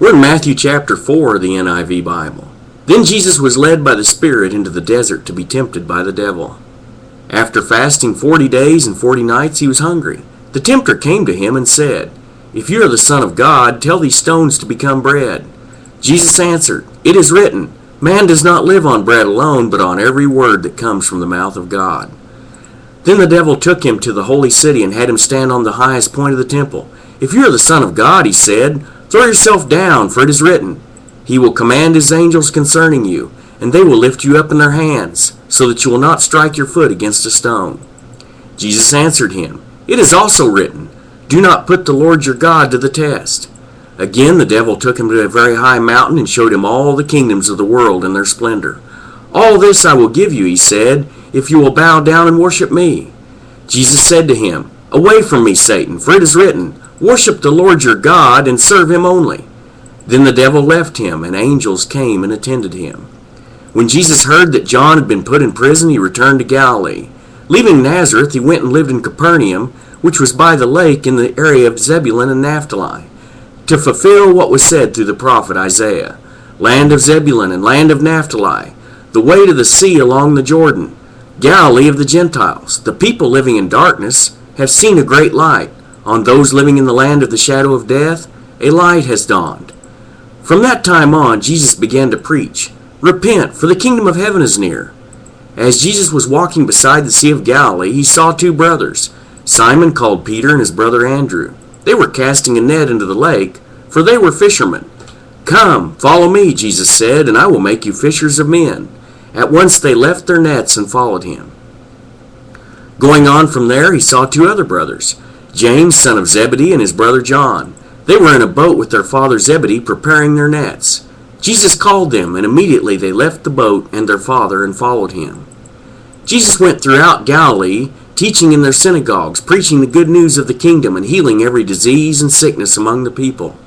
We're in Matthew chapter 4 of the NIV Bible. Then Jesus was led by the Spirit into the desert to be tempted by the devil. After fasting 40 days and 40 nights, he was hungry. The tempter came to him and said, "If you are the Son of God, tell these stones to become bread." Jesus answered, "It is written, man does not live on bread alone, but on every word that comes from the mouth of God." Then the devil took him to the holy city and had him stand on the highest point of the temple. "If you are the Son of God," he said, "throw yourself down, for it is written, He will command His angels concerning you, and they will lift you up in their hands, so that you will not strike your foot against a stone." Jesus answered him, "It is also written, do not put the Lord your God to the test." Again the devil took him to a very high mountain and showed him all the kingdoms of the world and their splendor. "All this I will give you," he said, "if you will bow down and worship me." Jesus said to him, "Away from me, Satan, for it is written, worship the Lord your God and serve Him only." Then the devil left him, and angels came and attended him. When Jesus heard that John had been put in prison, he returned to Galilee. Leaving Nazareth, he went and lived in Capernaum, which was by the lake in the area of Zebulun and Naphtali, to fulfill what was said through the prophet Isaiah, "Land of Zebulun and land of Naphtali, the way to the sea along the Jordan, Galilee of the Gentiles. The people living in darkness have seen a great light. On those living in the land of the shadow of death, a light has dawned." From that time on, Jesus began to preach, "Repent, for the kingdom of heaven is near." As Jesus was walking beside the Sea of Galilee, he saw two brothers, Simon called Peter and his brother Andrew. They were casting a net into the lake, for they were fishermen. "Come, follow me," Jesus said, "and I will make you fishers of men." At once they left their nets and followed him. Going on from there, he saw two other brothers, James, son of Zebedee, and his brother John. They were in a boat with their father Zebedee, preparing their nets. Jesus called them, and immediately they left the boat and their father and followed him. Jesus went throughout Galilee, teaching in their synagogues, preaching the good news of the kingdom, and healing every disease and sickness among the people.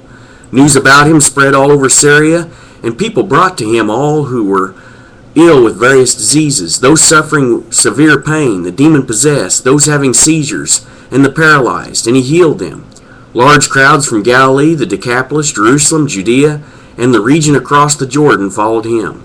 News about him spread all over Syria, and people brought to him all who were ill with various diseases, those suffering severe pain, the demon-possessed, those having seizures, and the paralyzed, and he healed them. Large crowds from Galilee, the Decapolis, Jerusalem, Judea, and the region across the Jordan followed him.